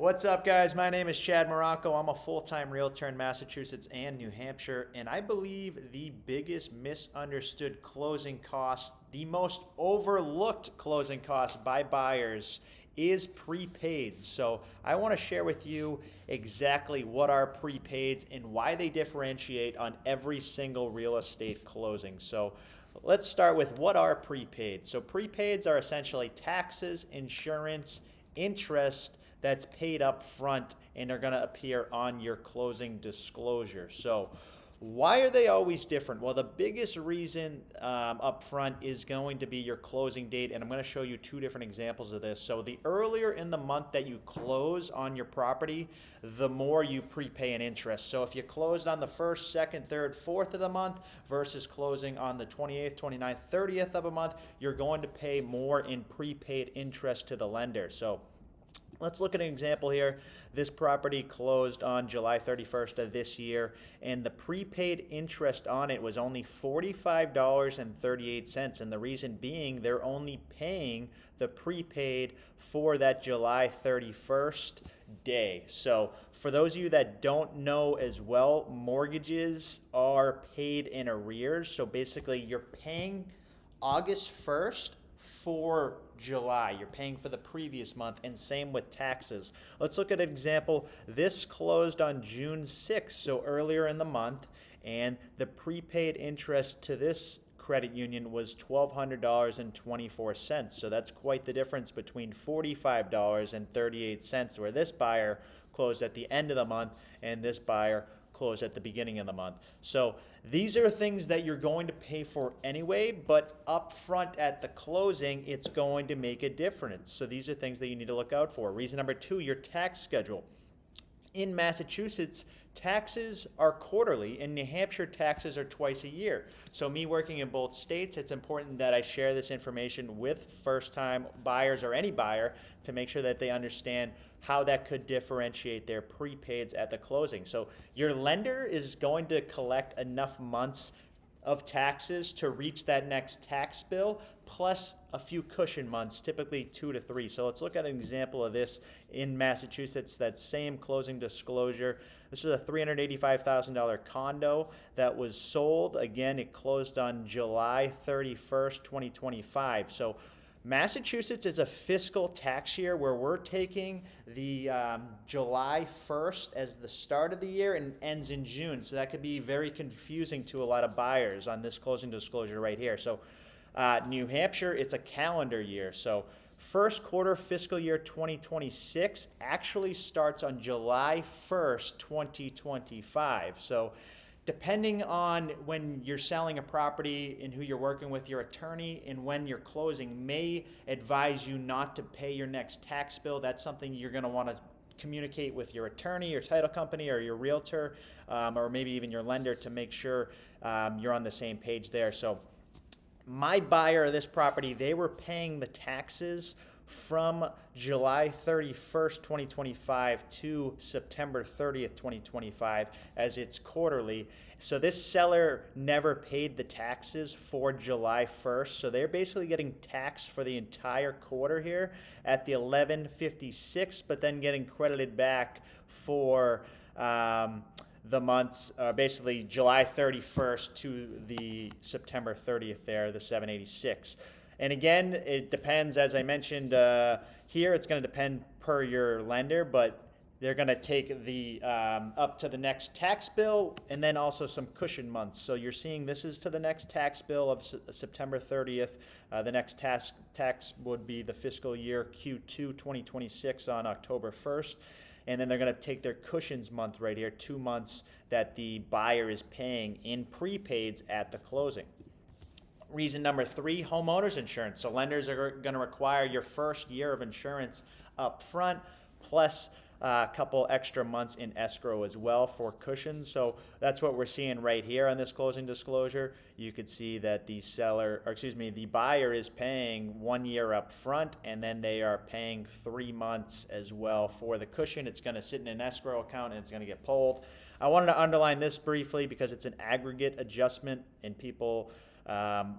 What's up, guys? My name is Chad Morocco. I'm a full-time realtor in Massachusetts and New Hampshire, and I believe the biggest misunderstood closing cost, the most overlooked closing cost by buyers is prepaids. So I want to share with you exactly what are prepaids and why they differentiate on every single real estate closing. So let's start with what are prepaids. So prepaids are essentially taxes, insurance, interest that's paid up front and are going to appear on your closing disclosure. So why are they always different? Well, the biggest reason up front is going to be your closing date, and I'm going to show you two different examples of this. So the earlier in the month that you close on your property, the more you prepay in interest. So if you closed on the 1st, 2nd, 3rd, 4th of the month versus closing on the 28th, 29th, 30th of a month, you're going to pay more in prepaid interest to the lender. So let's look at an example here. This property closed on July 31st of this year, and the prepaid interest on it was only $45.38. And the reason being, they're only paying the prepaid for that July 31st day. So for those of you that don't know as well, mortgages are paid in arrears. So basically, you're paying August 1st for July. You're paying for the previous month, and same with taxes. Let's look at an example. This closed on June 6th, so earlier in the month, and the prepaid interest to this credit union was $1,200.24. So that's quite the difference between $45.38, where this buyer closed at the end of the month and this buyer close at the beginning of the month. So these are things that you're going to pay for anyway, but up front at the closing, it's going to make a difference. So these are things that you need to look out for. Reason number two, your tax schedule. In Massachusetts, taxes are quarterly. In New Hampshire, taxes are twice a year. So me working in both states, it's important that I share this information with first-time buyers or any buyer to make sure that they understand how that could differentiate their prepaids at the closing. So your lender is going to collect enough months of taxes to reach that next tax bill, plus a few cushion months, typically 2 to 3. So let's look at an example of this in Massachusetts, that same closing disclosure. This is a $385,000 condo that was sold. Again, it closed on July 31st, 2025. So Massachusetts is a fiscal tax year where we're taking the July 1st as the start of the year and ends in June. So that could be very confusing to a lot of buyers on this closing disclosure right here. So New Hampshire, it's a calendar year. So first quarter fiscal year 2026 actually starts on July 1st, 2025. So depending on when you're selling a property and who you're working with, your attorney, and when you're closing may advise you not to pay your next tax bill. That's something you're going to want to communicate with your attorney, your title company, or your realtor, or maybe even your lender to make sure you're on the same page there. So my buyer of this property, they were paying the taxes from July 31st, 2025 to September 30th, 2025, as it's quarterly. So this seller never paid the taxes for July 1st. So they're basically getting taxed for the entire quarter here at the 1156, but then getting credited back for the months, basically July 31st to the September 30th there, the 786. And again, it depends, as I mentioned here, it's going to depend per your lender, but they're going to take the up to the next tax bill and then also some cushion months. So you're seeing this is to the next tax bill of September 30th. The next tax would be the fiscal year Q2 2026 on October 1st. And then they're going to take their cushions month right here, 2 months that the buyer is paying in prepaids at the closing. Reason number three, homeowners insurance. So lenders are going to require your first year of insurance up front, plus a couple extra months in escrow as well for cushions. So that's what we're seeing right here on this closing disclosure. You could see that the the buyer is paying 1 year up front, and then they are paying 3 months as well for the cushion. It's going to sit in an escrow account and it's going to get pulled. I wanted to underline this briefly because it's an aggregate adjustment, and people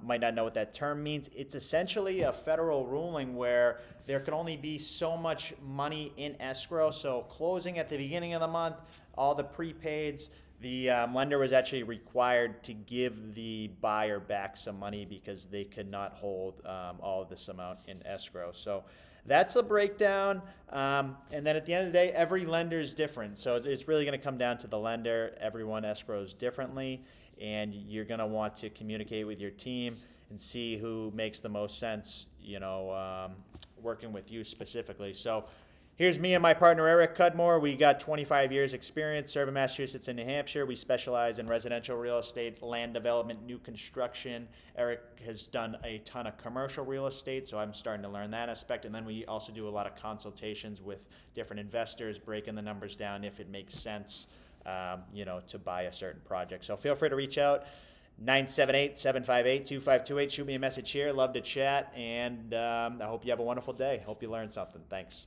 might not know what that term means. It's essentially a federal ruling where there can only be so much money in escrow. So closing at the beginning of the month, all the prepaids, the lender was actually required to give the buyer back some money because they could not hold all of this amount in escrow. So that's a breakdown. And then at the end of the day, every lender is different. So it's really going to come down to the lender. Everyone escrows differently, and you're going to want to communicate with your team and see who makes the most sense, working with you specifically. So here's me and my partner, Eric Cudmore. We got 25 years experience serving Massachusetts and New Hampshire. We specialize in residential real estate, land development, new construction. Eric has done a ton of commercial real estate, so I'm starting to learn that aspect. And then we also do a lot of consultations with different investors, breaking the numbers down if it makes sense, to buy a certain project. So feel free to reach out. 978-758-2528. Shoot me a message here. Love to chat. And I hope you have a wonderful day. Hope you learned something. Thanks.